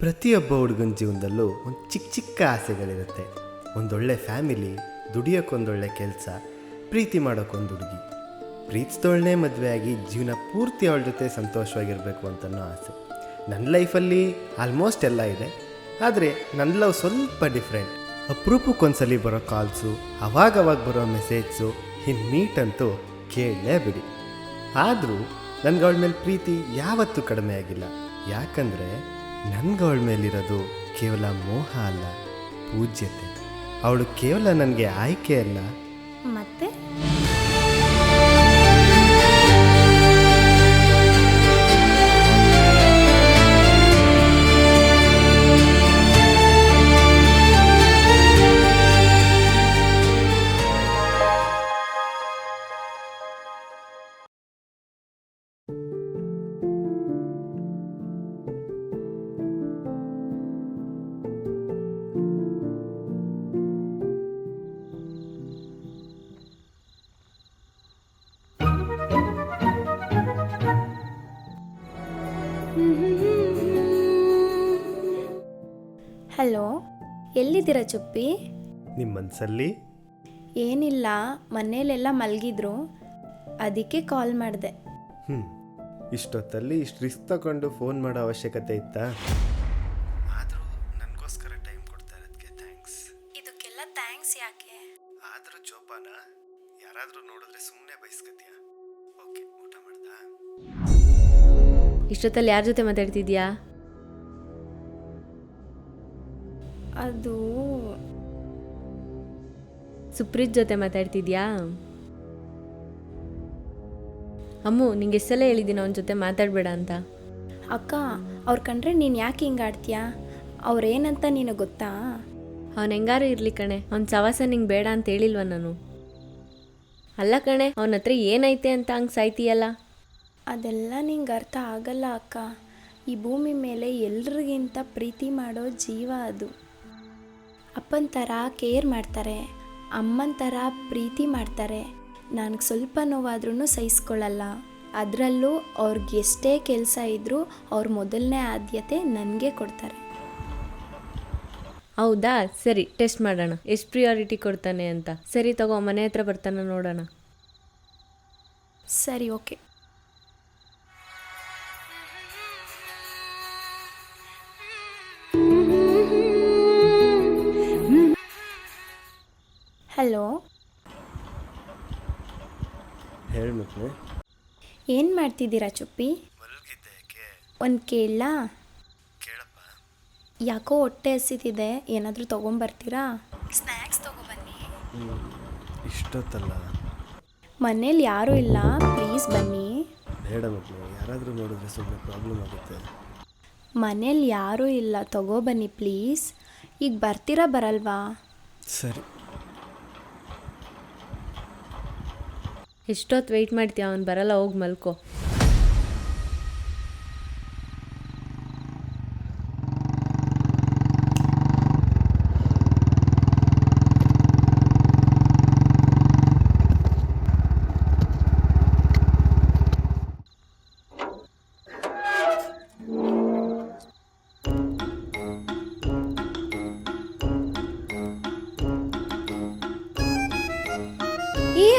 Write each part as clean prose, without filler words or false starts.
ಪ್ರತಿಯೊಬ್ಬ ಹುಡುಗನ ಜೀವನದಲ್ಲೂ ಒಂದು ಚಿಕ್ಕ ಚಿಕ್ಕ ಆಸೆಗಳಿರುತ್ತೆ. ಒಂದೊಳ್ಳೆ ಫ್ಯಾಮಿಲಿ, ದುಡಿಯೋಕ್ಕೊಂದೊಳ್ಳೆ ಕೆಲಸ, ಪ್ರೀತಿ ಮಾಡೋಕ್ಕೊಂದು ಹುಡುಗಿ, ಪ್ರೀತಿಸ್ದೊಳ್ಳೆ ಮದುವೆ ಆಗಿ ಜೀವನ ಪೂರ್ತಿ ಅವಳ ಜೊತೆ ಸಂತೋಷವಾಗಿರಬೇಕು ಅಂತನೋ ಆಸೆ. ನನ್ನ ಲೈಫಲ್ಲಿ ಆಲ್ಮೋಸ್ಟ್ ಎಲ್ಲ ಇದೆ, ಆದರೆ ನನ್ನ ಲವ್ ಸ್ವಲ್ಪ ಡಿಫ್ರೆಂಟ್. ಅಪರೂಪಕ್ಕೊಂದ್ಸಲಿ ಬರೋ ಕಾಲ್ಸು, ಅವಾಗವಾಗ ಬರೋ ಮೆಸೇಜ್ಸು, ಇನ್ನು ಮೀಟ್ ಅಂತೂ ಕೇಳಲೇಬಿಡಿ. ಆದರೂ ನನಗೆ ಅವಳ ಮೇಲೆ ಪ್ರೀತಿ ಯಾವತ್ತೂ ಕಡಿಮೆ ಆಗಿಲ್ಲ. ಯಾಕಂದರೆ ನನಗೆ ಅವಳ ಮೇಲಿರೋದು ಕೇವಲ ಮೋಹ ಅಲ್ಲ, ಪೂಜ್ಯತೆ. ಅವಳು ಕೇವಲ ನನಗೆ ಆಯ್ಕೆ ಅಲ್ಲ, ಮತ್ತೆ ಹಲೋ, ಎಲ್ಲಿದ್ದೀರಾ ಚುಪ್ಪಿ? ನಿಮ್ಮ ಮನಸ್ಸಲ್ಲಿ ಏನಿಲ್ಲ, ಮನೇಲೆಲ್ಲ ಮಲಗಿದ್ರು, ಅದಕ್ಕೆ ಕಾಲ್ ಮಾಡಿದೆ. ಇಷ್ಟೊತ್ತಲ್ಲಿ ಇಷ್ಟು ರಿಸ್ಕ್ ತಗೊಂಡು ಫೋನ್ ಮಾಡೋ ಅವಶ್ಯಕತೆ ಇತ್ತಾ? ಆದರೂ ನನಗೋಸ್ಕರ ಟೈಮ್ ಕೊಡ್ತಾ ಇರೋದಕ್ಕೆ ಥ್ಯಾಂಕ್ಸ್. ಇದಕ್ಕೆಲ್ಲ ಥ್ಯಾಂಕ್ಸ್ ಯಾಕೆ? ಆದರೂ ಜೋಪಾನ, ಯಾರಾದರೂ ನೋಡಿದ್ರೆ ಸುಮ್ಮನೆ ಬಯಸ್ಕತ್ಯಾ? ಓಕೆ, ಊಟ ಮಾಡ್ದಾ? ಇಷ್ಟೊತ್ತಲ್ಲಿ ಯಾರ ಜೊತೆ ಮಾತಾಡ್ತಿದ್ಯಾ? ಅದು ಸುಪ್ರೀತ್ ಜೊತೆ ಮಾತಾಡ್ತಿದ್ಯಾ? ಅಮ್ಮು, ನಿಂಗೆ ಎಷ್ಟೆಲ್ಲ ಹೇಳಿದ್ದೀನಿ ಅವನ ಜೊತೆ ಮಾತಾಡಬೇಡ ಅಂತ. ಅಕ್ಕ, ಅವ್ರು ಕಂಡ್ರೆ ನೀನು ಯಾಕೆ ಹಿಂಗೆ ಆಡ್ತೀಯಾ? ಅವ್ರೇನಂತ ನಿನಗೆ ಗೊತ್ತಾ? ಅವನು ಹೆಂಗಾರು ಇರಲಿ ಕಣೆ, ಅವ್ನ ಸವಾಸ ನಿಂಗೆ ಬೇಡ ಅಂತ ಹೇಳಿಲ್ವ ನಾನು? ಅಲ್ಲ ಕಣೆ, ಅವನ ಹತ್ರ ಏನೈತೆ ಅಂತ ಹಂಗೆ ಸಾಯ್ತೀಯಲ್ಲ? ಅದೆಲ್ಲ ನಿಂಗೆ ಅರ್ಥ ಆಗಲ್ಲ ಅಕ್ಕ. ಈ ಭೂಮಿ ಮೇಲೆ ಎಲ್ರಿಗಿಂತ ಪ್ರೀತಿ ಮಾಡೋ ಜೀವ ಅದು. ಅಪ್ಪನ ಥರ ಕೇರ್ ಮಾಡ್ತಾರೆ, ಅಮ್ಮನ ಥರ ಪ್ರೀತಿ ಮಾಡ್ತಾರೆ. ನನಗೆ ಸ್ವಲ್ಪ ನೋವಾದ್ರೂ ಸಹಿಸ್ಕೊಳ್ಳಲ್ಲ. ಅದರಲ್ಲೂ ಅವ್ರಿಗೆ ಎಷ್ಟೇ ಕೆಲಸ ಇದ್ದರೂ ಅವ್ರ ಮೊದಲನೇ ಆದ್ಯತೆ ನನಗೆ ಕೊಡ್ತಾರೆ. ಹೌದಾ? ಸರಿ, ಟೆಸ್ಟ್ ಮಾಡೋಣ ಎಷ್ಟು ಪ್ರಿಯಾರಿಟಿ ಕೊಡ್ತಾನೆ ಅಂತ. ಸರಿ ತಗೋ, ಮನೆ ಹತ್ರ ಬರ್ತಾನೆ ನೋಡೋಣ. ಸರಿ, ಓಕೆ. ಹಲೋ, ಹೇಳಿ ಮಕ್ಕಳು. ಏನು ಮಾಡ್ತಿದ್ದೀರಾ ಚುಪ್ಪಿ? ಮಲಗಿದ್ದೆ. ಯಾಕೆ? ಒಂದು ಕೇಳಲಾ? ಕೇಳಪ್ಪ. ಯಾಕೋ ಹೊಟ್ಟೆ ಹಸಿತಿದೆ, ಏನಾದರೂ ತೊಗೊಂಬರ್ತೀರಾ? ಸ್ನ್ಯಾಕ್ಸ್ ತೊಗೊಬನ್ನಿ. ಇಷ್ಟೊತ್ತಲ್ಲ? ಮನೇಲಿ ಯಾರೂ ಇಲ್ಲ, ಪ್ಲೀಸ್ ಬನ್ನಿ. ಬೇಡ ಮಕ್ಕಳು, ಯಾರಾದರೂ ನೋಡಿದ್ರೆ ಸುಮ್ಮನೆ ಪ್ರಾಬ್ಲಮ್ ಆಗುತ್ತೆ. ಮನೇಲಿ ಯಾರೂ ಇಲ್ಲ, ತೊಗೊಬನ್ನಿ ಪ್ಲೀಸ್. ಈಗ ಬರ್ತೀರಾ ಬರಲ್ವಾ? ಸರಿ. ಎಷ್ಟೊತ್ತು ವೆಯ್ಟ್ ಮಾಡ್ತೀಯ? ಅವ್ನು ಬರಲ್ಲ, ಹೋಗಿ ಮಲ್ಕೋ.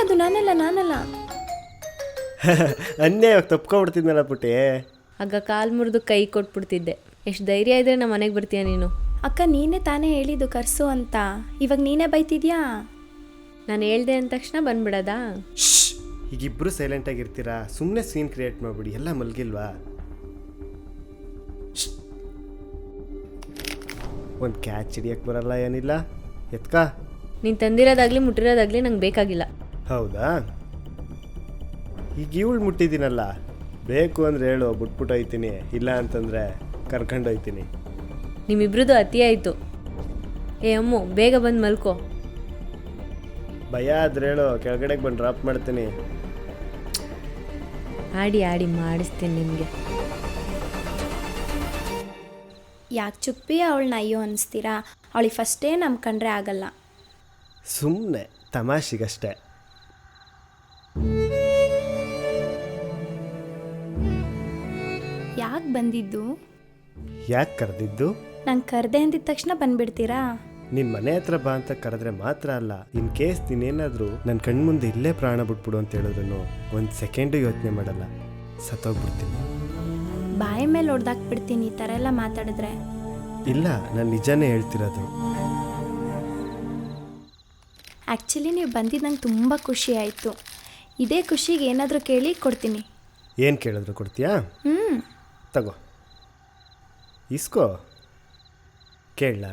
ಅದು ನಾನಲ್ಲ. ಅನ್ಯಾಯವಾಗಿ ತಪ್ಕೊಬಿಡ್ತಿದ್ನಲ್ಲ ಪುಟ್ಟಿ. ಆಗ ಕಾಲು ಮುರಿದು ಕೈ ಕೊಟ್ಬಿಡ್ತಿದ್ದೆ. ಎಷ್ಟು ಧೈರ್ಯ ಇದ್ರೆ ನಮ್ಮ ಮನೆಗೆ ಬರ್ತೀಯ ನೀನು? ಅಕ್ಕ, ನೀನೇ ತಾನೇ ಹೇಳಿದ್ದು ಕರ್ಸು ಅಂತ. ಇವಾಗ ನೀನೇ ಬೈತಿದ್ಯಾ? ನಾನು ಹೇಳ್ದೆ ಅಂದ ತಕ್ಷಣ ಬಂದ್ಬಿಡೋದಾ? ಈಗ ಇಬ್ಬರು ಸೈಲೆಂಟಾಗಿರ್ತೀರಾ? ಸುಮ್ಮನೆ ಸೀನ್ ಕ್ರಿಯೇಟ್ ಮಾಡಿಬಿಡಿ. ಎಲ್ಲ ಮಲಗಿಲ್ವಾ? ಒಂದು ಕ್ಯಾಚ್ ಹಿಡಿಯಕ್ಕೆ ಬರಲ್ಲ, ಏನಿಲ್ಲ. ಎತ್ಕ. ನೀನು ತಂದಿರೋದಾಗಲಿ ಮುಟ್ಟಿರೋದಾಗಲಿ ನಂಗೆ ಬೇಕಾಗಿಲ್ಲ. ಹೌದಾ? ಈಗ ಇವಳು ಮುಟ್ಟಿದ್ದೀನಲ್ಲ, ಬೇಕು ಅಂದರೆ ಹೇಳು, ಬಿಟ್ಬಿಟ್ಟು ಹೋಯ್ತೀನಿ. ಇಲ್ಲ ಅಂತಂದರೆ ಕರ್ಕೊಂಡು ಹೋಯ್ತೀನಿ. ನಿಮ್ಮಿಬ್ರದ್ದು ಅತಿ ಆಯಿತು. ಏ ಅಮ್ಮು, ಬೇಗ ಬಂದು ಮಲ್ಕೋ. ಭಯ ಆದ್ರೆ ಹೇಳು, ಕೆಳಗಡೆಗೆ ಬಂದು ಡ್ರಾಪ್ ಮಾಡ್ತೀನಿ. ಆಡಿ ಆಡಿ ಮಾಡಿಸ್ತೀನಿ ನಿಮಗೆ. ಯಾಕೆ ಚುಪ್ಪಿ ಅವಳನ್ನ ಅಯ್ಯೋ ಅನಿಸ್ತೀರಾ? ಅವಳಿಗೆ ಫಸ್ಟೇ ನಂಬ್ಕೊಂಡ್ರೆ ಆಗಲ್ಲ. ಸುಮ್ಮನೆ ತಮಾಷೆಗಷ್ಟೇ. ಯಾಕೆ ಬಂದಿದ್ದು? ಯಾಕೆ ಕರೆದಿದ್ದು? ನಂಗೆ ಕರೆದೆ ಅಂದಿದ ತಕ್ಷಣ ಬಂದ್ಬಿಡ್ತೀರಾ? ನಿನ್ನ ಮನೆ ಹತ್ರ ಬಾ ಅಂತ ಕರೆದ್ರೆ ಮಾತ್ರ ಅಲ್ಲ, ಇನ್ ಕೇಸ್ ನೀನೇನಾದರೂ ನನ್ನ ಕಣ್ಮುಂದೆ ಇಲ್ಲೇ ಪ್ರಾಣ ಬಿಟ್ಬಿಡು ಅಂತ ಹೇಳಿದ್ರು ಒಂದು ಸೆಕೆಂಡು ಯೋಚನೆ ಮಾಡಲ್ಲ, ಸತ್ತೋಗ್ಬಿಡ್ತೀನಿ. ಬಾಯಿ ಮೇಲೆ ಹೊಡೆದಾಕ್ಬಿಡ್ತೀನಿ ಈ ಥರ ಎಲ್ಲ ಮಾತಾಡಿದ್ರೆ. ಇಲ್ಲ, ನಾನು ನಿಜಾನೇ ಹೇಳ್ತಿರೋದು. ಆ್ಯಕ್ಚುಲಿ ನೀವು ಬಂದಿದ್ದು ನಂಗೆ ತುಂಬ ಖುಷಿ ಆಯಿತು. ಇದೇ ಖುಷಿಗೆ ಏನಾದರೂ ಕೇಳಿ ಕೊಡ್ತೀನಿ. ಏನು ಕೇಳಿದ್ರು ಕೊಡ್ತೀಯಾ? ತಗೋ, ಇಸ್ಕೋ. ಕೇಳಲಾ?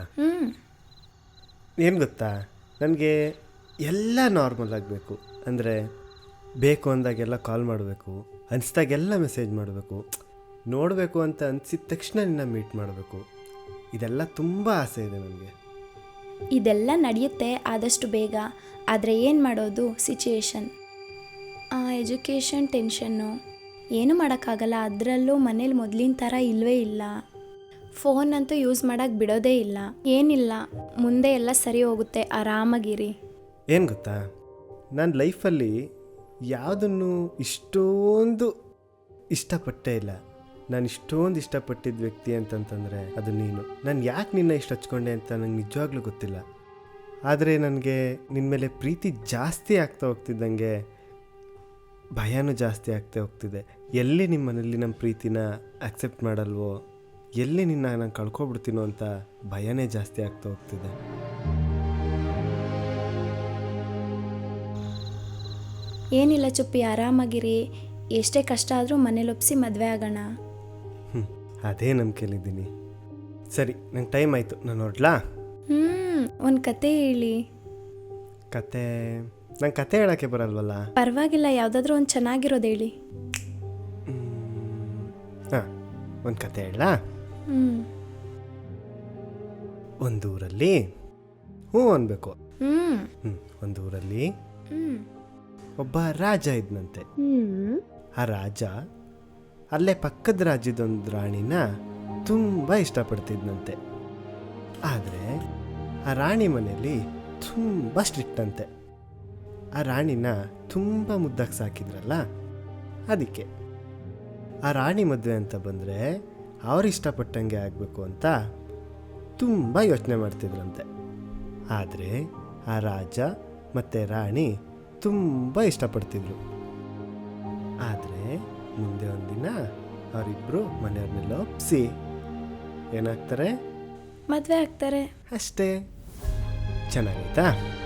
ಏನು ಗೊತ್ತಾ, ನನಗೆ ಎಲ್ಲ ನಾರ್ಮಲ್ ಆಗಬೇಕು. ಅಂದರೆ ಬೇಕು ಅಂದಾಗೆಲ್ಲ ಕಾಲ್ ಮಾಡಬೇಕು, ಅನಿಸ್ದಾಗೆಲ್ಲ ಮೆಸೇಜ್ ಮಾಡಬೇಕು, ನೋಡಬೇಕು ಅಂತ ಅನಿಸಿದ ತಕ್ಷಣ ನಿನ್ನ ಮೀಟ್ ಮಾಡಬೇಕು. ಇದೆಲ್ಲ ತುಂಬ ಆಸೆ ಇದೆ ನನಗೆ. ಇದೆಲ್ಲ ನಡೆಯುತ್ತೆ ಆದಷ್ಟು ಬೇಗ. ಆದರೆ ಏನು ಮಾಡೋದು, ಸಿಚುಯೇಷನ್, ಎಜುಕೇಷನ್ ಟೆನ್ಷನ್ನು, ಏನೂ ಮಾಡೋಕ್ಕಾಗಲ್ಲ. ಅದರಲ್ಲೂ ಮನೇಲಿ ಮೊದಲಿನ ಥರ ಇಲ್ಲವೇ ಇಲ್ಲ. ಫೋನ್ ಅಂತೂ ಯೂಸ್ ಮಾಡೋಕ್ಕೆ ಬಿಡೋದೇ ಇಲ್ಲ. ಏನಿಲ್ಲ, ಮುಂದೆ ಎಲ್ಲ ಸರಿ ಹೋಗುತ್ತೆ, ಆರಾಮಾಗಿರಿ. ಏನು ಗೊತ್ತಾ, ನನ್ನ ಲೈಫಲ್ಲಿ ಯಾವುದನ್ನು ಇಷ್ಟೊಂದು ಇಷ್ಟಪಟ್ಟೇ ಇಲ್ಲ. ನಾನು ಇಷ್ಟೊಂದು ಇಷ್ಟಪಟ್ಟಿದ್ದ ವ್ಯಕ್ತಿ ಅಂತಂತಂದರೆ ಅದು ನೀನು. ನಾನು ಯಾಕೆ ನಿನ್ನ ಇಷ್ಟು ಹಚ್ಕೊಂಡೆ ಅಂತ ನಂಗೆ ನಿಜವಾಗ್ಲೂ ಗೊತ್ತಿಲ್ಲ. ಆದರೆ ನನಗೆ ನಿನ್ನ ಮೇಲೆ ಪ್ರೀತಿ ಜಾಸ್ತಿ ಆಗ್ತಾ ಹೋಗ್ತಿದ್ದಂಗೆ ಭಯನೂ ಜಾಸ್ತಿ ಆಗ್ತಾ ಹೋಗ್ತಿದೆ. ಎಲ್ಲಿ ನಿಮ್ಮ ಮನೇಲಿ ನಮ್ಮ ಪ್ರೀತಿನ ಅಕ್ಸೆಪ್ಟ್ ಮಾಡಲ್ವೋ, ಎಲ್ಲಿ ನಿನ್ನ ನಾನು ಕಳ್ಕೊಬಿಡ್ತೀನೋ ಅಂತ ಭಯನೇ ಜಾಸ್ತಿ ಆಗ್ತಾ ಹೋಗ್ತಿದೆ. ಏನಿಲ್ಲ ಚುಪ್ಪಿ, ಆರಾಮಾಗಿರಿ. ಎಷ್ಟೇ ಕಷ್ಟ ಆದರೂ ಮನೇಲಿ ಒಪ್ಪಿಸಿ ಮದುವೆ ಆಗೋಣ. ಅದೇ ನಂಬಿಕೆಯಲ್ಲಿದ್ದೀನಿ. ಸರಿ, ನಂಗೆ ಟೈಮ್ ಆಯಿತು, ನಾನು ಹೊರಡ್ಲಾ? ಒಂದು ಕತೆ ಹೇಳಿ. ಕತೆ? ನಂಗೆ ಕತೆ ಹೇಳೋಕ್ಕೆ ಬರಲ್ವಲ್ಲ. ಪರವಾಗಿಲ್ಲ, ಯಾವುದಾದ್ರೂ ಒಂದು ಚೆನ್ನಾಗಿರೋದು ಹೇಳಿ. ಹಾಂ, ಒಂದು ಕತೆ ಹೇಳಲಾ? ಒಂದೂರಲ್ಲಿ ಅನ್ಬೇಕು. ಒಂದೂರಲ್ಲಿ ಒಬ್ಬ ರಾಜ ಇದ್ನಂತೆ. ಆ ರಾಜ ಅಲ್ಲೇ ಪಕ್ಕದ ರಾಜ್ಯದೊಂದು ರಾಣಿನ ತುಂಬ ಇಷ್ಟಪಡ್ತಿದ್ನಂತೆ. ಆದರೆ ಆ ರಾಣಿ ಮನೆಯಲ್ಲಿ ತುಂಬ ಸ್ಟ್ರಿಕ್ಟ್ ಅಂತೆ. ಆ ರಾಣಿನ ತುಂಬ ಮುದ್ದಾಗಿ ಸಾಕಿದ್ರಲ್ಲ, ಅದಕ್ಕೆ ಆ ರಾಣಿ ಮದುವೆ ಅಂತ ಬಂದರೆ ಅವ್ರು ಇಷ್ಟಪಟ್ಟಂಗೆ ಆಗಬೇಕು ಅಂತ ತುಂಬ ಯೋಚನೆ ಮಾಡ್ತಿದ್ರಂತೆ. ಆದರೆ ಆ ರಾಜ ಮತ್ತು ರಾಣಿ ತುಂಬ ಇಷ್ಟಪಡ್ತಿದ್ರು. ಆದರೆ ಮುಂದೆ ಒಂದಿನ ಅವರಿಬ್ಬರು ಮನೆಯವ್ರನ್ನೆಲ್ಲ ಒಪ್ಪಿಸಿ ಏನಾಗ್ತಾರೆ, ಮದುವೆ ಆಗ್ತಾರೆ. ಅಷ್ಟೇ. ಚೆನ್ನಾಗಾಯ್ತಾ?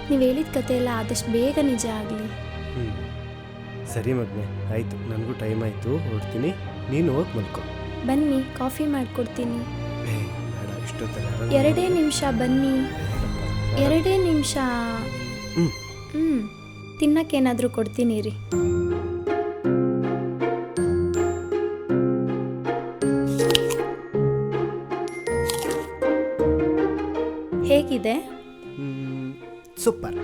ನೀವು ಹೇಳಿದ ಕತೆ ಎಲ್ಲ ಆದಷ್ಟು ಬೇಗ ನಿಜ ಆಗಲಿ. ಸರಿ ಮಗನೆ, ಆಯಿತು, ನನಗೂ ಟೈಮ್ ಆಯಿತು, ಹೊರಡ್ತೀನಿ. ನೀನು ಹೋಗಿ ಮಲ್ಕೊ. ಬನ್ನಿ, ಕಾಫಿ ಮಾಡಿಕೊಡ್ತೀನಿ. ಬೇಡ, ಇಷ್ಟೊತ್ತಲ್ಲ. 2 ನಿಮಿಷ ಬನ್ನಿ. 2 ನಿಮಿಷ. ತಿನ್ನಕ್ಕೇನಾದರೂ ಕೊಡ್ತೀನಿ ರೀ. ಹೇಗಿದೆ? ಸೂಪರ್.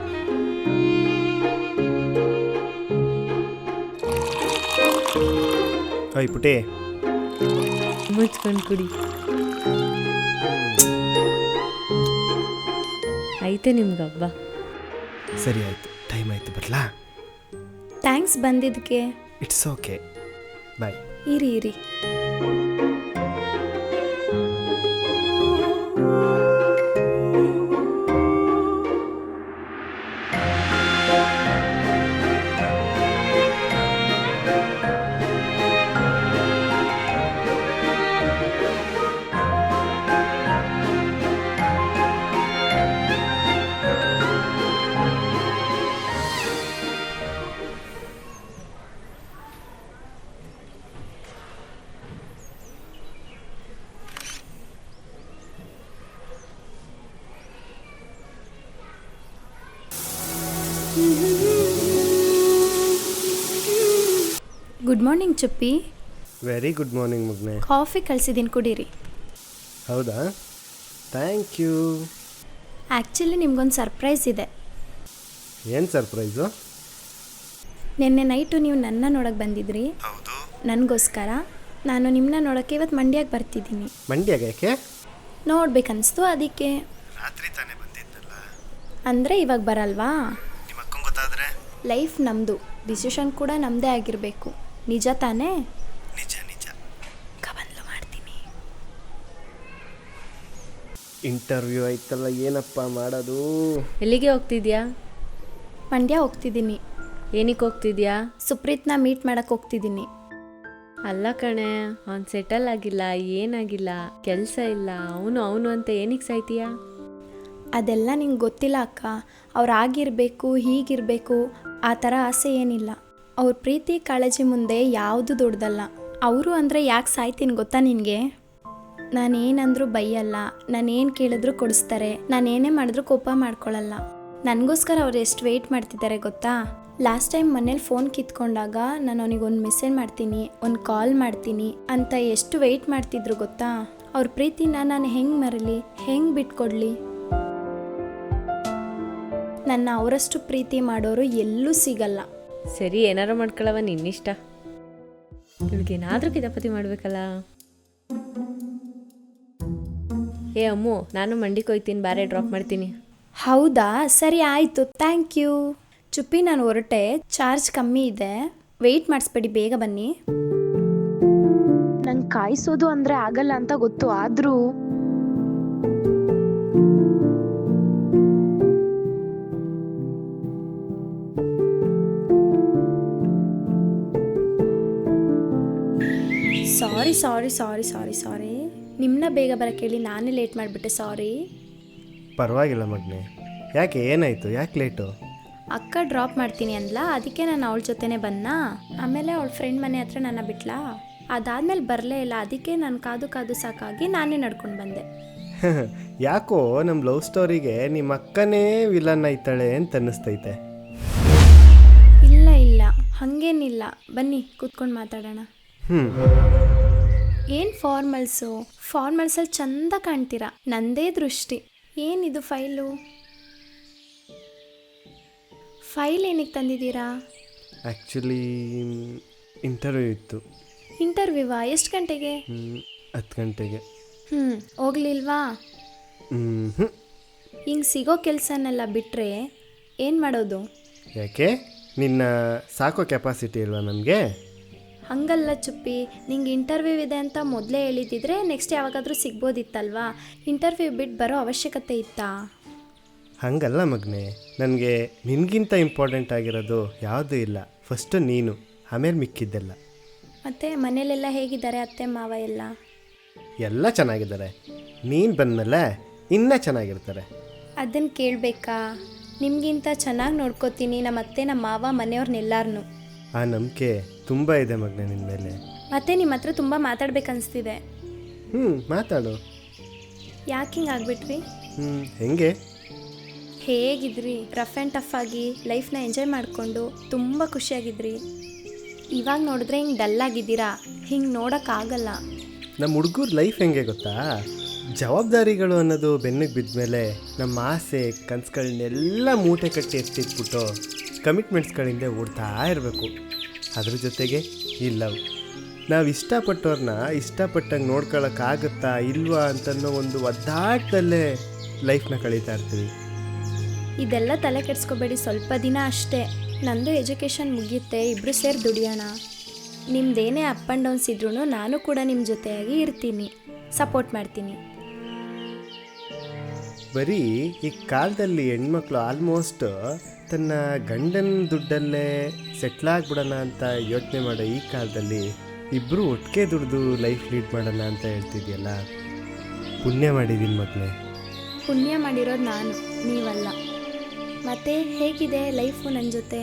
ಓಯ್ ಪುಟಿ, ಮುಚ್ಕೊಂಡು ಕುಡಿ. ಐತೆ ನಿಮ್ಗೆ ಹಬ್ಬ. ಸರಿ ಆಯಿತು, ಟೈಮ್ ಆಯಿತು, ಬರಲಾ? ಥ್ಯಾಂಕ್ಸ್ ಬಂದಿದ್ದಕ್ಕೆ. It's okay, bye. ಇರಿ. Good morning Chuppi. Very good morning ಮಗನೆ. ಕಾಫಿ ಕಳಿಸಿದ್ದೀನಿ, ಕುಡೀರಿ. ಹೌದಾ? Thank you. ಆ್ಯಕ್ಚುಲಿ ನಿಮ್ಗೊಂದು ಸರ್ಪ್ರೈಸ್ ಇದೆ. ಏನು ಸರ್ಪ್ರೈಸು? ನಿನ್ನೆ ನೈಟು ನೀವು ನನ್ನ ನೋಡೋಕ್ಕೆ ಬಂದಿದ್ರಿ. ಹೌದು. ನನಗೋಸ್ಕರ. ನಾನು ನಿಮ್ಮನ್ನ ನೋಡೋಕ್ಕೆ ಇವತ್ತು ಮಂಡ್ಯಕ್ಕೆ ಬರ್ತಿದ್ದೀನಿ. ಮಂಡ್ಯಗೆ ಯಾಕೆ? ನೋಡ್ಬೇಕನ್ನಿಸ್ತು, ಅದಕ್ಕೆ. ರಾತ್ರಿ ತಾನೇ ಬಂದಿದ್ದಲ್ಲ. ಅಂದರೆ ಇವಾಗ ಬರಲ್ವಾ? ನಿಮ್ಮ ಅಕ್ಕಂಗೆ ಗೊತ್ತಾದರೆ? ಲೈಫ್ ನಮ್ಮದು, ಡಿಸಿಷನ್ ಕೂಡ ನಮ್ಮದೇ ಆಗಿರಬೇಕು. ನಿಜ ತಾನೇ? ನಿಜ. ಕಬಂದ್ಲು ಮಾಡ್ತೀನಿ. ಇಂಟರ್ವ್ಯೂ ಆಯ್ತಲ್ಲ, ಏನಪ್ಪ ಮಾಡೋದು? ಎಲ್ಲಿಗೆ ಹೋಗ್ತಿದ್ಯಾ? ಮಂಡ್ಯ ಹೋಗ್ತಿದ್ದೀನಿ. ಏನಕ್ಕೆ ಹೋಗ್ತಿದ್ಯಾ? ಸುಪ್ರೀತ್ನ ಮೀಟ್ ಮಾಡಕ್ಕೆ ಹೋಗ್ತಿದ್ದೀನಿ. ಅಲ್ಲ ಕಣೆ, ಅವ್ನು ಸೆಟಲ್ ಆಗಿಲ್ಲ, ಏನಾಗಿಲ್ಲ, ಕೆಲಸ ಇಲ್ಲ, ಅವನು ಅಂತ ಏನಕ್ಕೆ ಸಾಯ್ತೀಯಾ? ಅದೆಲ್ಲ ನಿಂಗೆ ಗೊತ್ತಿಲ್ಲ ಅಕ್ಕ. ಅವ್ರು ಆಗಿರಬೇಕು, ಹೀಗಿರಬೇಕು ಆ ಥರ ಆಸೆ ಏನಿಲ್ಲ. ಅವ್ರ ಪ್ರೀತಿ ಕಾಳಜಿ ಮುಂದೆ ಯಾವುದು ದೊಡ್ಡದಲ್ಲ. ಅವರು ಅಂದರೆ ಯಾಕೆ ಸಾಯ್ತೀನಿ ಗೊತ್ತಾ ನಿನಗೆ? ನಾನೇನಂದ್ರೂ ಬೈಯಲ್ಲ, ನಾನೇನು ಕೇಳಿದ್ರು ಕೊಡಿಸ್ತಾರೆ, ನಾನೇನೇ ಮಾಡಿದ್ರು ಕೋಪ ಮಾಡ್ಕೊಳ್ಳಲ್ಲ. ನನಗೋಸ್ಕರ ಅವ್ರು ಎಷ್ಟು ವೆಯ್ಟ್ ಮಾಡ್ತಿದ್ದಾರೆ ಗೊತ್ತಾ? ಲಾಸ್ಟ್ ಟೈಮ್ ಮನೇಲಿ ಫೋನ್ ಕಿತ್ಕೊಂಡಾಗ ನಾನು ಅವನಿಗೆ ಒಂದು ಮೆಸೇಜ್ ಮಾಡ್ತೀನಿ, ಒಂದು ಕಾಲ್ ಮಾಡ್ತೀನಿ ಅಂತ ಎಷ್ಟು ವೆಯ್ಟ್ ಮಾಡ್ತಿದ್ರು ಗೊತ್ತಾ? ಅವ್ರ ಪ್ರೀತಿನ ನಾನು ಹೆಂಗೆ ಮರಲಿ, ಹೆಂಗೆ ಬಿಟ್ಕೊಡ್ಲಿ? ನನ್ನ ಅವರಷ್ಟು ಪ್ರೀತಿ ಮಾಡೋರು ಎಲ್ಲೂ ಸಿಗಲ್ಲ. ಸರಿ, ಏನಾರು ಮಾಡ್ಕೊಳ್ಳವ, ನಿನ್ನಿಷ್ಟ. ಇವಳಿಗೇನಾದ್ರೂ ಕಿತಾಪತಿ ಮಾಡ್ಬೇಕಲ್ಲ. ಏ ಅಮ್ಮು, ನಾನು ಮಂಡಿಗೆ ಹೋಗ್ತೀನಿ, ಬಾರೆ ಡ್ರಾಪ್ ಮಾಡ್ತೀನಿ. ಹೌದಾ, ಸರಿ ಆಯಿತು, ಥ್ಯಾಂಕ್ ಯು. ಚುಪ್ಪಿ, ನಾನು ಹೊರಟೆ, ಚಾರ್ಜ್ ಕಮ್ಮಿ ಇದೆ, ವೆಯ್ಟ್ ಮಾಡಿಸ್ಬೇಡಿ, ಬೇಗ ಬನ್ನಿ. ನಂಗೆ ಕಾಯಿಸೋದು ಅಂದರೆ ಆಗಲ್ಲ ಅಂತ ಗೊತ್ತು, ಆದರೂ ಸಾರಿ ನಿಮ್ಮನ್ನ ಬೇಗ ಬರೋಕ್ಕೆ ಹೇಳಿ ನಾನೇ ಲೇಟ್ ಮಾಡಿಬಿಟ್ಟೆ, ಸಾರಿ. ಪರವಾಗಿಲ್ಲ ಮಗನೇ. ಯಾಕೆ, ಏನಾಯಿತು? ಯಾಕೆ ಲೇಟು? ಅಕ್ಕ ಡ್ರಾಪ್ ಮಾಡ್ತೀನಿ ಅಂದ್ಲ, ಅದಕ್ಕೆ ನಾನು ಅವಳ ಜೊತೆನೇ ಬಂದಾ. ಆಮೇಲೆ ಅವಳ ಫ್ರೆಂಡ್ ಮನೆ ಹತ್ರ ನನ್ನ ಬಿಟ್ಲಾ. ಅದಾದಮೇಲೆ ಬರಲೇ ಇಲ್ಲ, ಅದಕ್ಕೆ ನಾನು ಕಾದು ಸಾಕಾಗಿ ನಾನೇ ನಡ್ಕೊಂಡು ಬಂದೆ. ಯಾಕೋ ನಮ್ಮ ಲವ್ ಸ್ಟೋರಿಗೆ ನಿಮ್ಮ ಅಕ್ಕನೇ ವಿಲನ್ ಆಯ್ತಾಳೆ ಅಂತ ಅನ್ನಿಸ್ತೈತೆ. ಇಲ್ಲ ಹಾಗೇನಿಲ್ಲ, ಬನ್ನಿ ಕೂತ್ಕೊಂಡು ಮಾತಾಡೋಣ. ಏನು ಫಾರ್ಮಲ್ಸಲ್ಲಿ ಚಂದ ಕಾಣ್ತೀರಾ, ನಂದೇ ದೃಷ್ಟಿ. ಏನಿದು ಫೈಲ್ ಏನಕ್ಕೆ ತಂದಿದ್ದೀರಾ? ಆ್ಯಕ್ಚುಲಿ ಇಂಟರ್ವ್ಯೂ ಇತ್ತು. ಇಂಟರ್ವ್ಯೂವಾ? ಎಷ್ಟು ಗಂಟೆಗೆ? 10 ಗಂಟೆಗೆ. ಹೋಗ್ಲಿಲ್ವಾ? ಹಿಂಗೆ ಸಿಗೋ ಕೆಲಸನೆಲ್ಲ ಬಿಟ್ಟರೆ ಏನು ಮಾಡೋದು? ಯಾಕೆ, ನಿನ್ನ ಸಾಕೋ ಕೆಪಾಸಿಟಿ ಇಲ್ವಾ ನನಗೆ? ಹಂಗಲ್ಲ ಚುಪ್ಪಿ, ನಿಂಗೆ ಇಂಟರ್ವ್ಯೂ ಇದೆ ಅಂತ ಮೊದಲೇ ಹೇಳಿದ್ದಿದ್ರೆ ನೆಕ್ಸ್ಟ್ ಯಾವಾಗಾದರೂ ಸಿಗ್ಬೋದಿತ್ತಲ್ವಾ? ಇಂಟರ್ವ್ಯೂ ಬಿಟ್ಟು ಬರೋ ಅವಶ್ಯಕತೆ ಇತ್ತಾ? ಹಂಗಲ್ಲ ಮಗನೇ, ನನಗೆ ನಿನಗಿಂತ ಇಂಪಾರ್ಟೆಂಟ್ ಆಗಿರೋದು ಯಾವುದೂ ಇಲ್ಲ. ಫಸ್ಟು ನೀನು, ಆಮೇಲೆ ಮಿಕ್ಕಿದ್ದೆಲ್ಲ. ಮತ್ತು ಮನೇಲೆಲ್ಲ ಹೇಗಿದ್ದಾರೆ ಅತ್ತೆ ಮಾವ ಎಲ್ಲ? ಎಲ್ಲ ಚೆನ್ನಾಗಿದ್ದಾರೆ. ನೀನು ಬಂದಮೇಲೆ ಇನ್ನೂ ಚೆನ್ನಾಗಿರ್ತಾರೆ. ಅದನ್ನು ಕೇಳಬೇಕಾ? ನಿಮಗಿಂತ ಚೆನ್ನಾಗಿ ನೋಡ್ಕೋತೀನಿ ನಮ್ಮ ಅತ್ತೆ, ನಮ್ಮ ಮಾವ, ಮನೆಯವ್ರನ್ನೆಲ್ಲರನ್ನೂ. ಆ ನಂಬಿಕೆ ತುಂಬ ಇದೆ ಮಗನೇ ನಿನ್ನ ಮೇಲೆ. ಮತ್ತೆ ನಿಮ್ಮ ಹತ್ರ ತುಂಬ ಮಾತಾಡ್ಬೇಕನ್ನಿಸ್ತಿದೆ. ಮಾತಾಡು. ಯಾಕೆ ಹಿಂಗೆ ಆಗ್ಬಿಟ್ರಿ? ಹೆಂಗೆ? ಹೇಗಿದ್ರಿ? ರಫ್ ಆ್ಯಂಡ್ ಟಫ್ ಆಗಿ ಲೈಫ್ನ ಎಂಜಾಯ್ ಮಾಡಿಕೊಂಡು ತುಂಬ ಖುಷಿಯಾಗಿದ್ರಿ. ಇವಾಗ ನೋಡಿದ್ರೆ ಹಿಂಗೆ ಡಲ್ಲಾಗಿದ್ದೀರಾ. ಹಿಂಗೆ ನೋಡೋಕ್ಕಾಗಲ್ಲ. ನಮ್ಮ ಹುಡುಗರ ಲೈಫ್ ಹೆಂಗೆ ಗೊತ್ತಾ? ಜವಾಬ್ದಾರಿಗಳು ಅನ್ನೋದು ಬೆನ್ನಿಗೆ ಬಿದ್ದ ಮೇಲೆ ನಮ್ಮ ಆಸೆ ಕನಸುಗಳನ್ನೆಲ್ಲ ಮೂಟೆ ಕಟ್ಟಿ ಎತ್ತಿಟ್ಬಿಟ್ಟು ಕಮಿಟ್ಮೆಂಟ್ಸ್ಗಳಿಂದ ಓಡ್ತಾ ಇರಬೇಕು. ಅದ್ರ ಜೊತೆಗೆ ಈ ಲವ್. ನಾವು ಇಷ್ಟಪಟ್ಟವ್ರನ್ನ ಇಷ್ಟಪಟ್ಟಂಗೆ ನೋಡ್ಕೊಳ್ಳೋಕ್ಕಾಗತ್ತಾ ಇಲ್ವಾ ಅಂತನ್ನೋ ಒಂದು ಒದ್ದಾಟದಲ್ಲೇ ಲೈಫ್ನ ಕಳೀತಾ ಇರ್ತೀವಿ. ಇದೆಲ್ಲ ತಲೆ ಕೆಡಿಸ್ಕೋಬೇಡಿ, ಸ್ವಲ್ಪ ದಿನ ಅಷ್ಟೇ. ನಂದು ಎಜುಕೇಷನ್ ಮುಗಿಯುತ್ತೆ, ಇಬ್ಬರು ಸೇರಿ ದುಡಿಯೋಣ. ನಿಮ್ದೇನೇ ಅಪ್ ಆ್ಯಂಡ್ ಡೌನ್ಸ್ ಇದ್ರೂ ನಾನು ಕೂಡ ನಿಮ್ಮ ಜೊತೆಯಾಗಿ ಇರ್ತೀನಿ, ಸಪೋರ್ಟ್ ಮಾಡ್ತೀನಿ. ಬರೀ ಈ ಕಾಲದಲ್ಲಿ ಹೆಣ್ಮಕ್ಳು ಆಲ್ಮೋಸ್ಟ್ ತನ್ನ ಗಂಡನ ದುಡ್ಡಲ್ಲೇ ಸೆಟ್ಲಾಗ್ಬಿಡೋಣ ಅಂತ ಯೋಚನೆ ಮಾಡೋ ಈ ಕಾಲದಲ್ಲಿ ಇಬ್ಬರು ಒಟ್ಟಿಗೆ ದುಡ್ದು ಲೈಫ್ ಲೀಡ್ ಮಾಡೋಣ ಅಂತ ಹೇಳ್ತಿದ್ಯಲ್ಲ, ಪುಣ್ಯ ಮಾಡಿದ್ದೀನಿ ಮಗನೇ. ಪುಣ್ಯ ಮಾಡಿರೋದು ನಾನು, ನೀವಲ್ಲ. ಮತ್ತೆ ಹೇಗಿದೆ ಲೈಫು ನನ್ನ ಜೊತೆ?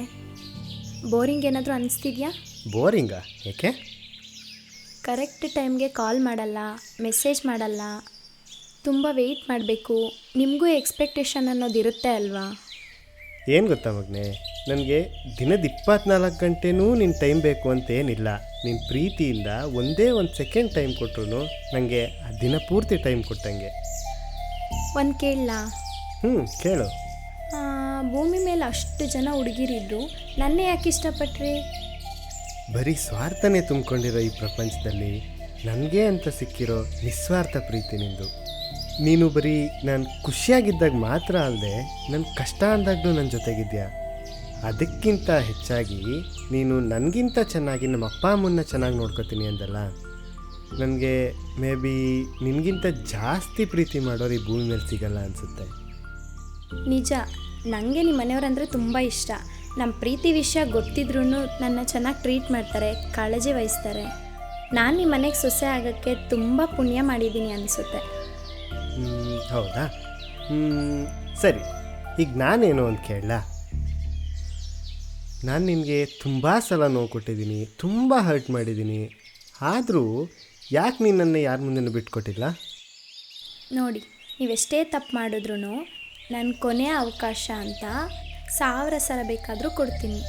ಬೋರಿಂಗ್ ಏನಾದರೂ ಅನಿಸ್ತಿದ್ಯಾ? ಬೋರಿಂಗಾ? ಏಕೆ? ಕರೆಕ್ಟ್ ಟೈಮ್ಗೆ ಕಾಲ್ ಮಾಡಲ್ಲ, ಮೆಸೇಜ್ ಮಾಡಲ್ಲ, ತುಂಬ ವೆಯ್ಟ್ ಮಾಡಬೇಕು. ನಿಮಗೂ ಎಕ್ಸ್ಪೆಕ್ಟೇಷನ್ ಅನ್ನೋದು ಇರುತ್ತೆ ಅಲ್ವಾ? ಏನು ಗೊತ್ತಾ ಮಗನೇ, ನನಗೆ ದಿನದ 24 ಗಂಟೆನೂ ನಿನ್ನ ಟೈಮ್ ಬೇಕು ಅಂತೇನಿಲ್ಲ. ನಿನ್ನ ಪ್ರೀತಿಯಿಂದ ಒಂದೇ ಒಂದು ಸೆಕೆಂಡ್ ಟೈಮ್ ಕೊಟ್ಟರು ನನಗೆ ಆ ದಿನ ಪೂರ್ತಿ ಟೈಮ್ ಕೊಟ್ಟಂಗೆ. ಒಂದು ಕೇಳಲಾ? ಕೇಳು. ಭೂಮಿ ಮೇಲೆ ಅಷ್ಟು ಜನ ಹುಡುಗಿರಿದ್ರು, ನನ್ನೇ ಯಾಕೆ ಇಷ್ಟಪಟ್ರಿ? ಬರೀ ಸ್ವಾರ್ಥನೇ ತುಂಬಿಕೊಂಡಿರೋ ಈ ಪ್ರಪಂಚದಲ್ಲಿ ನನಗೆ ಅಂತ ಸಿಕ್ಕಿರೋ ನಿಸ್ವಾರ್ಥ ಪ್ರೀತಿ ನಿಂದು. ನೀನು ಬರೀ ನಾನು ಖುಷಿಯಾಗಿದ್ದಾಗ ಮಾತ್ರ ಅಲ್ಲದೆ ನನ್ನ ಕಷ್ಟ ಅಂದಾಗಲೂ ನನ್ನ ಜೊತೆಗಿದ್ಯಾ. ಅದಕ್ಕಿಂತ ಹೆಚ್ಚಾಗಿ ನೀನು ನನಗಿಂತ ಚೆನ್ನಾಗಿ ನಮ್ಮ ಅಪ್ಪ ಅಮ್ಮನ್ನ ಚೆನ್ನಾಗಿ ನೋಡ್ಕೋತೀನಿ ಅಂದಲ್ಲ, ನನಗೆ ಮೇ ಬಿ ನಿನಗಿಂತ ಜಾಸ್ತಿ ಪ್ರೀತಿ ಮಾಡೋರು ಈ ಭೂಮಿ ಮೇಲೆ ಸಿಗಲ್ಲ ಅನಿಸುತ್ತೆ. ನಿಜ, ನನಗೆ ನಿಮ್ಮ ಮನೆಯವರಂದರೆ ತುಂಬ ಇಷ್ಟ. ನಮ್ಮ ಪ್ರೀತಿ ವಿಷಯ ಗೊತ್ತಿದ್ರೂ ನನ್ನ ಚೆನ್ನಾಗಿ ಟ್ರೀಟ್ ಮಾಡ್ತಾರೆ, ಕಾಳಜಿ ವಹಿಸ್ತಾರೆ. ನಾನು ನಿಮ್ಮ ಮನೆಗೆ ಸೊಸೆ ಆಗೋಕ್ಕೆ ತುಂಬ ಪುಣ್ಯ ಮಾಡಿದ್ದೀನಿ ಅನಿಸುತ್ತೆ. ಹೌದಾ? ಸರಿ, ಈಗ ನಾನೇನು ಅಂತ ಕೇಳಲ್ಲ. ನಾನು ನಿನಗೆ ತುಂಬ ಸಲ ನೋವು ಕೊಟ್ಟಿದ್ದೀನಿ, ತುಂಬ ಹರ್ಟ್ ಮಾಡಿದ್ದೀನಿ. ಆದರೂ ಯಾಕೆ ನಿನ್ನನ್ನು ಯಾರ ಮುಂದೆನೂ ಬಿಟ್ಕೊಟ್ಟಿಲ್ಲ? ನೋಡಿ, ನೀವೆಷ್ಟೇ ತಪ್ಪು ಮಾಡಿದ್ರೂ ನನ್ನ ಕೊನೆಯ ಅವಕಾಶ ಅಂತ 1000 ಸಲ ಬೇಕಾದರೂ ಕೊಡ್ತೀನಿ.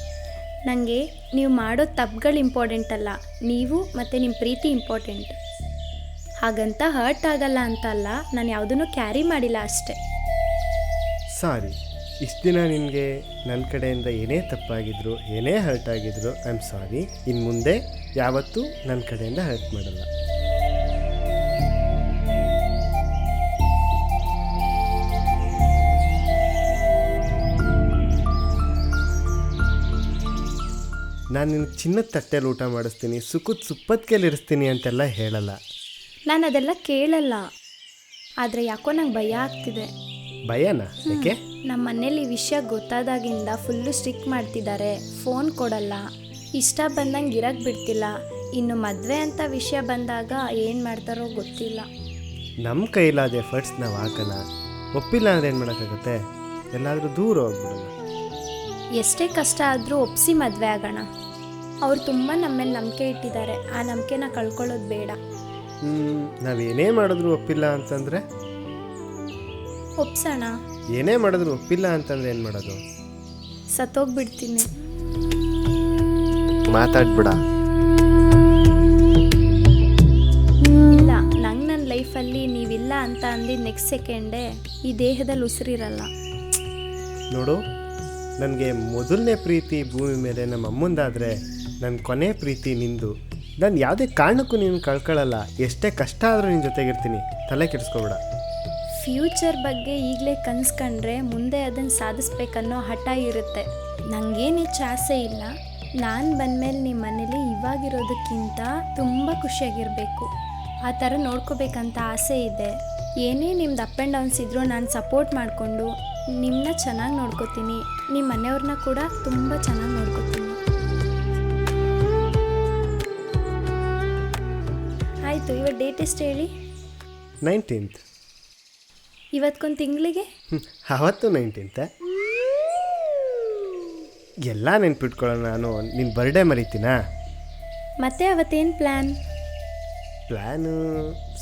ನನಗೆ ನೀವು ಮಾಡೋ ತಪ್ಪುಗಳು ಇಂಪಾರ್ಟೆಂಟ್ ಅಲ್ಲ, ನೀವು ಮತ್ತು ನಿಮ್ಮ ಪ್ರೀತಿ ಇಂಪಾರ್ಟೆಂಟ್. ಹಾಗಂತ ಹರ್ಟ್ ಆಗಲ್ಲ ಅಂತ ಅಲ್ಲ, ನಾನು ಯಾವುದನ್ನು ಕ್ಯಾರಿ ಮಾಡಿಲ್ಲ ಅಷ್ಟೆ. ಸಾರಿ, ಇಷ್ಟು ದಿನ ನಿನಗೆ ನನ್ನ ಕಡೆಯಿಂದ ಏನೇ ತಪ್ಪಾಗಿದ್ರು, ಏನೇ ಹರ್ಟ್ ಆಗಿದ್ರು, ಐ ಆಮ್ ಸಾರಿ. ಇನ್ನು ಮುಂದೆ ಯಾವತ್ತೂ ನನ್ನ ಕಡೆಯಿಂದ ಹರ್ಟ್ ಮಾಡಲ್ಲ. ನಾನು ನಿನ್ನ ಚಿನ್ನದ ತಟ್ಟೆಯಲ್ಲಿ ಊಟ ಮಾಡಿಸ್ತೀನಿ, ಸುಖದ ಸುಪ್ಪತ್ತಿಗೆಯಲ್ಲಿ ಇರಿಸ್ತೀನಿ ಅಂತೆಲ್ಲ ಹೇಳಲ್ಲ. ನಾನು ಅದೆಲ್ಲ ಕೇಳಲ್ಲ, ಆದರೆ ಯಾಕೋ ನಂಗೆ ಭಯ ಆಗ್ತಿದೆ. ಭಯನಾ? ಯಾಕೆ? ನಮ್ಮ ಮನೇಲಿ ಈ ವಿಷಯ ಗೊತ್ತಾದಾಗಿಂದ ಫುಲ್ಲು ಸ್ಟ್ರಿಕ್ಟ್ ಮಾಡ್ತಿದ್ದಾರೆ. ಫೋನ್ ಕೊಡಲ್ಲ, ಇಷ್ಟ ಬಂದಂಗೆ ಇರಕ್ಕೆ ಬಿಡ್ತಿಲ್ಲ. ಇನ್ನು ಮದುವೆ ಅಂತ ವಿಷಯ ಬಂದಾಗ ಏನು ಮಾಡ್ತಾರೋ ಗೊತ್ತಿಲ್ಲ. ನಮ್ಮ ಕೈಲಾದ ಎಫರ್ಟ್ಸ್ ನಾವು ಹಾಕೋಣ, ಒಪ್ಪಿಲ್ಲ ಅಂದರೆ ಏನು ಮಾಡೋಕ್ಕಾಗುತ್ತೆ? ಎಲ್ಲಾದರೂ ದೂರ ಹೋಗ್ಬಿಡೋಣ. ಎಷ್ಟೇ ಕಷ್ಟ ಆದರೂ ಒಪ್ಪಿಸಿ ಮದುವೆ ಆಗೋಣ. ಅವ್ರು ತುಂಬ ನಮ್ಮ ಮೇಲೆ ನಂಬಿಕೆ ಇಟ್ಟಿದ್ದಾರೆ, ಆ ನಂಬಿಕೆನ ಕಳ್ಕೊಳ್ಳೋದು ಬೇಡ. ನಾವೇನೇ ಮಾಡಿದ್ರು ಒಪ್ಪಿಲ್ಲ ಅಂತಂದರೆ? ಒಪ್ಸೋಣ. ಏನೇ ಮಾಡಿದ್ರು ಒಪ್ಪಿಲ್ಲ ಅಂತಂದರೆ ಏನು ಮಾಡೋದು? ಸತ್ತೋಗ್ಬಿಡ್ತೀನಿ. ಮಾತಾಡ್ಬಿಡ. ಇಲ್ಲ, ನಂಗೆ ನನ್ನ ಲೈಫಲ್ಲಿ ನೀವಿಲ್ಲ ಅಂತ ಅಂದಿದ್ದು ನೆಕ್ಸ್ಟ್ ಸೆಕೆಂಡೇ ಈ ದೇಹದಲ್ಲಿ ಉಸಿರಿರಲ್ಲ. ನೋಡು, ನನಗೆ ಮೊದಲನೇ ಪ್ರೀತಿ ಭೂಮಿ ಮೇಲೆ ನಮ್ಮ ಅಮ್ಮಂದಾದರೆ ನನ್ನ ಕೊನೆ ಪ್ರೀತಿ ನಿಂದು. ನಾನು ಯಾವುದೇ ಕಾರಣಕ್ಕೂ ನೀನು ಕಳ್ಕೊಳ್ಳಲ್ಲ. ಎಷ್ಟೇ ಕಷ್ಟ ಆದರೂ ನಿನ್ನ ಜೊತೆಗಿರ್ತೀನಿ, ತಲೆ ಕೆಡಿಸ್ಕೊಬೇಡ. ಫ್ಯೂಚರ್ ಬಗ್ಗೆ ಈಗಲೇ ಕನ್ಸ್ಕೊಂಡ್ರೆ ಮುಂದೆ ಅದನ್ನು ಸಾಧಿಸ್ಬೇಕನ್ನೋ ಹಠ ಇರುತ್ತೆ. ನನಗೇನು ಹೆಚ್ಚು ಆಸೆ ಇಲ್ಲ. ನಾನು ಬಂದಮೇಲೆ ನಿಮ್ಮ ಮನೇಲಿ ಇವಾಗಿರೋದಕ್ಕಿಂತ ತುಂಬ ಖುಷಿಯಾಗಿರಬೇಕು, ಆ ಥರ ನೋಡ್ಕೋಬೇಕಂತ ಆಸೆ ಇದೆ. ಏನೇ ನಿಮ್ದು ಅಪ್ ಆ್ಯಂಡ್ ಡೌನ್ಸ್ ಇದ್ದರೂ ನಾನು ಸಪೋರ್ಟ್ ಮಾಡಿಕೊಂಡು ನಿಮ್ಮನ್ನ ಚೆನ್ನಾಗಿ ನೋಡ್ಕೋತೀನಿ. ನಿಮ್ಮ ಮನೆಯವ್ರನ್ನ ಕೂಡ ತುಂಬ ಚೆನ್ನಾಗಿ ನೋಡ್ಕೋತೀನಿ. ಆಯಿತು, ಇವತ್ತು ಡೇಟ್ ಎಷ್ಟು ಹೇಳಿ? 19th. ಇವತ್ತೊಂದು ತಿಂಗಳಿಗೆ ಅವತ್ತು 19th ಎಲ್ಲ ನೆನ್ಪಿಟ್ಕೊಳ್ಳೋಣ. ನಾನು ನಿನ್ನ ಬರ್ಡೇ ಮರಿತೀನಾ? ಮತ್ತೆ ಅವತ್ತೇನು ಪ್ಲ್ಯಾನು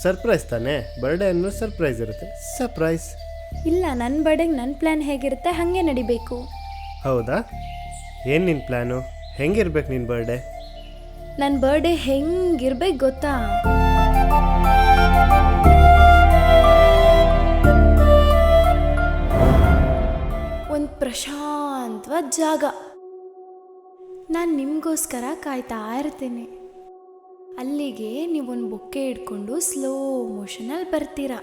ಸರ್ಪ್ರೈಸ್ ತಾನೇ. ಬರ್ಡೇ ಅನ್ನೋ ಸರ್ಪ್ರೈಸ್ ಇರುತ್ತೆ. ಸರ್ಪ್ರೈಸ್ ಇಲ್ಲ, ನನ್ನ ಬರ್ಡೇಗೆ ನನ್ನ ಪ್ಲ್ಯಾನ್ ಹೇಗಿರುತ್ತೆ ಹಾಗೆ ನಡಿಬೇಕು. ಹೌದಾ? ಏನು ನಿನ್ನ ಪ್ಲ್ಯಾನು? ಹೆಂಗಿರ್ಬೇಕು ನಿನ್ನ ಬರ್ಡೇ? ನನ್ನ ಬರ್ಡೇ ಹೆಂಗಿರ್ಬೇಕು ಗೊತ್ತಾ? ಒಂದು ಪ್ರಶಾಂತವಾದ ಜಾಗ. ನಾನು ನಿಮಗೋಸ್ಕರ ಕಾಯ್ತಾ ಇರ್ತೀನಿ. ಅಲ್ಲಿಗೆ ನೀವೊಂದು ಬೊಕ್ಕೆ ಹಿಡ್ಕೊಂಡು ಸ್ಲೋ ಮೋಷನಲ್ಲಿ ಬರ್ತೀರಾ.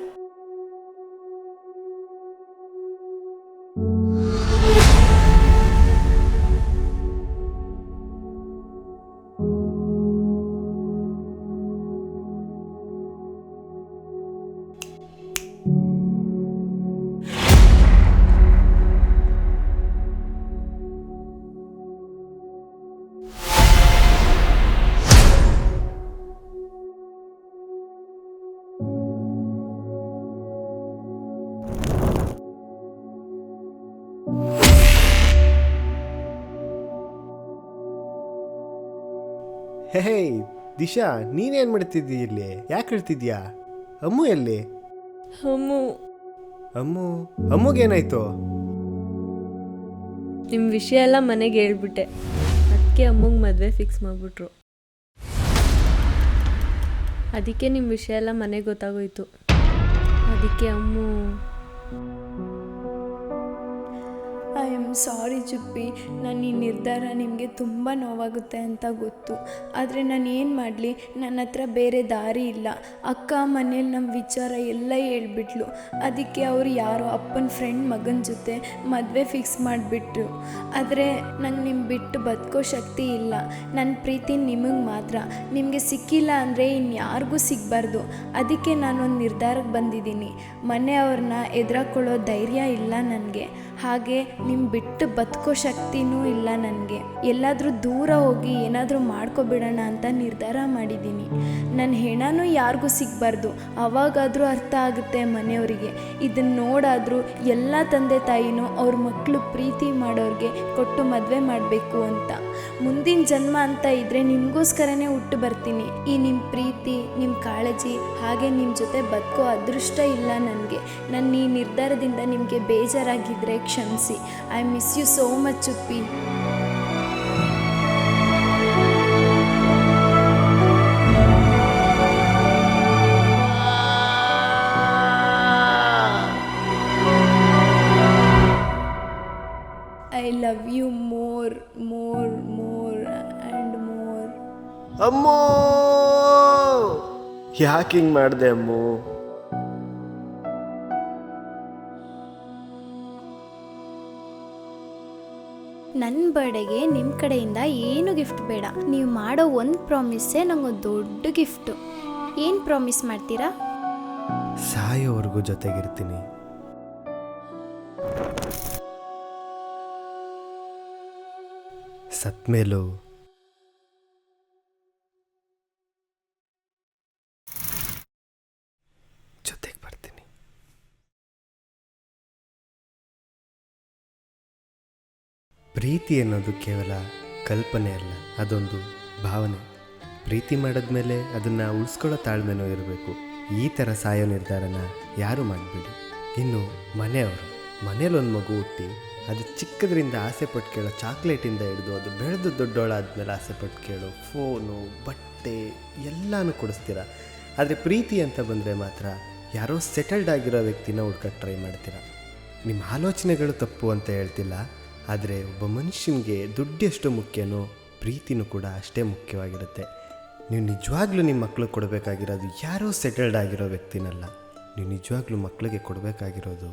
ಹೇ ದಿಶಾ, ನೀನೇನು ಮಾಡ್ತಿದ್ದೀಯ ಇಲ್ಲಿ? ಯಾಕೆ ಹೇಳ್ತಿದ್ಯಾ? ಅಮ್ಮು ಎಲ್ಲಿ? ಅಮ್ಮಗೇನಾಯ್ತು? ನಿಮ್ಮ ವಿಷಯ ಎಲ್ಲ ಮನೆಗೆ ಹೇಳ್ಬಿಟ್ಟೆ, ಅದಕ್ಕೆ ಅಮ್ಮಂಗೆ ಮದುವೆ ಫಿಕ್ಸ್ ಮಾಡಿಬಿಟ್ರು. ಅದಕ್ಕೆ ನಿಮ್ಮ ವಿಷಯ ಎಲ್ಲ ಮನೆಗೆ ಗೊತ್ತಾಗೋಯ್ತು. ಅದಕ್ಕೆ ಅಮ್ಮು ಐ ಆಮ್ ಸಾರಿ ಚುಪ್ಪಿ. ನಾನು ಈ ನಿರ್ಧಾರ ನಿಮಗೆ ತುಂಬ ನೋವಾಗುತ್ತೆ ಅಂತ ಗೊತ್ತು. ಆದರೆ ನಾನು ಏನು ಮಾಡಲಿ, ನನ್ನ ಹತ್ರ ಬೇರೆ ದಾರಿ ಇಲ್ಲ. ಅಕ್ಕ ಮನೇಲಿ ನಮ್ಮ ವಿಚಾರ ಎಲ್ಲ ಹೇಳ್ಬಿಟ್ಲು. ಅದಕ್ಕೆ ಅವರು ಯಾರೋ ಅಪ್ಪನ ಫ್ರೆಂಡ್ ಮಗನ ಜೊತೆ ಮದುವೆ ಫಿಕ್ಸ್ ಮಾಡಿಬಿಟ್ರು. ಆದರೆ ನಂಗೆ ನಿಮ್ಮ ಬಿಟ್ಟು ಬದುಕೋ ಶಕ್ತಿ ಇಲ್ಲ. ನನ್ನ ಪ್ರೀತಿ ನಿಮಗೆ ಮಾತ್ರ. ನಿಮಗೆ ಸಿಕ್ಕಿಲ್ಲ ಅಂದರೆ ಇನ್ಯಾರಿಗೂ ಸಿಗಬಾರ್ದು. ಅದಕ್ಕೆ ನಾನೊಂದು ನಿರ್ಧಾರಕ್ಕೆ ಬಂದಿದ್ದೀನಿ. ಮನೆಯವ್ರನ್ನ ಎದುರಾಕೊಳ್ಳೋ ಧೈರ್ಯ ಇಲ್ಲ ನನಗೆ. ಹಾಗೆ ನಿಮ್ಮ ಬಿಟ್ಟು ಬದುಕೋ ಶಕ್ತಿನೂ ಇಲ್ಲ ನನಗೆ. ಎಲ್ಲಾದರೂ ದೂರ ಹೋಗಿ ಏನಾದರೂ ಮಾಡ್ಕೊಬಿಡೋಣ ಅಂತ ನಿರ್ಧಾರ ಮಾಡಿದ್ದೀನಿ. ನನ್ನ ಹೆಣನೂ ಯಾರಿಗೂ ಸಿಗಬಾರ್ದು. ಅವಾಗಾದರೂ ಅರ್ಥ ಆಗುತ್ತೆ ಮನೆಯವರಿಗೆ. ಇದನ್ನು ನೋಡಾದರೂ ಎಲ್ಲ ತಂದೆ ತಾಯಿನೂ ಅವ್ರ ಮಕ್ಕಳು ಪ್ರೀತಿ ಮಾಡೋರಿಗೆ ಕೊಟ್ಟು ಮದುವೆ ಮಾಡಬೇಕು ಅಂತ. ಮುಂದಿನ ಜನ್ಮ ಅಂತ ಇದ್ದರೆ ನಿಮಗೋಸ್ಕರನೇ ಹುಟ್ಟು ಬರ್ತೀನಿ. ಈ ನಿಮ್ಮ ಪ್ರೀತಿ, ನಿಮ್ಮ ಕಾಳಜಿ, ಹಾಗೆ ನಿಮ್ಮ ಜೊತೆ ಬದುಕೋ ಅದೃಷ್ಟ ಇಲ್ಲ ನನಗೆ. ನನ್ನ ಈ ನಿರ್ಧಾರದಿಂದ ನಿಮಗೆ ಬೇಜಾರಾಗಿದ್ದರೆ ಕ್ಷಮಿಸಿ. I miss you so much Chuppi. I love you more and more. ಅಮ್ಮೋ, ಯಾಕೆ ಹಿಂಗೆ ಮಾಡಿದೆ ಅಮ್ಮೋ? ನನ್ನ ಬರ್ಡೇಗೆ ನಿಮ್ಮ ಕಡೆಯಿಂದ ಏನು ಗಿಫ್ಟ್ ಬೇಡ. ನೀವು ಮಾಡೋ ಒಂದು ಪ್ರಾಮಿಸ್ಸೇ ನಂಗೊಂದು ದೊಡ್ಡ ಗಿಫ್ಟು. ಏನು ಪ್ರಾಮಿಸ್ ಮಾಡ್ತೀರಾ? ಸಾಯೋವರೆಗೂ ಜೊತೆಗಿರ್ತೀನಿ. ಸತ್ಮೇಲೂ ಜೊತೆಗೆ ಬರ್ತೀನಿ. ಪ್ರೀತಿ ಅನ್ನೋದು ಕೇವಲ ಕಲ್ಪನೆ ಅಲ್ಲ, ಅದೊಂದು ಭಾವನೆ. ಪ್ರೀತಿ ಮಾಡಿದ್ಮೇಲೆ ಅದನ್ನು ಉಳಿಸ್ಕೊಳ್ಳೋ ತಾಳ್ಮೆನೂ ಇರಬೇಕು. ಈ ಥರ ಸಾಯೋ ನಿರ್ಧಾರನ ಯಾರು ಮಾಡಬೇಡಿ. ಇನ್ನು ಮನೇಲೊಂದು ಮಗು ಹುಟ್ಟಿ ಅದು ಚಿಕ್ಕದ್ರಿಂದ ಆಸೆ ಪಟ್ಟು ಕೇಳೋ ಚಾಕ್ಲೇಟಿಂದ ಹಿಡಿದು ಅದು ಬೆಳೆದು ದೊಡ್ಡೋಳಾದ್ಮೇಲೆ ಆಸೆ ಪಟ್ಟು ಕೇಳೋ ಫೋನು, ಬಟ್ಟೆ ಎಲ್ಲನೂ ಕೊಡಿಸ್ತೀರ. ಆದರೆ ಪ್ರೀತಿ ಅಂತ ಬಂದರೆ ಮಾತ್ರ ಯಾರೋ ಸೆಟಲ್ಡ್ ಆಗಿರೋ ವ್ಯಕ್ತಿನ ಹುಡ್ಕಕ್ಕೆ ಟ್ರೈ ಮಾಡ್ತೀರ. ನಿಮ್ಮ ಆಲೋಚನೆಗಳು ತಪ್ಪು ಅಂತ ಹೇಳ್ತಿಲ್ಲ, ಆದರೆ ಒಬ್ಬ ಮನುಷ್ಯನಿಗೆ ದುಡ್ಡು ಎಷ್ಟು ಮುಖ್ಯನೋ ಪ್ರೀತಿನೂ ಕೂಡ ಅಷ್ಟೇ ಮುಖ್ಯವಾಗಿರುತ್ತೆ. ನೀವು ನಿಜವಾಗ್ಲೂ ನಿಮ್ಮ ಮಕ್ಕಳು ಕೊಡಬೇಕಾಗಿರೋದು ಯಾರೋ ಸೆಟಲ್ಡ್ ಆಗಿರೋ ವ್ಯಕ್ತಿನಲ್ಲ. ನೀವು ನಿಜವಾಗ್ಲೂ ಮಕ್ಕಳಿಗೆ ಕೊಡಬೇಕಾಗಿರೋದು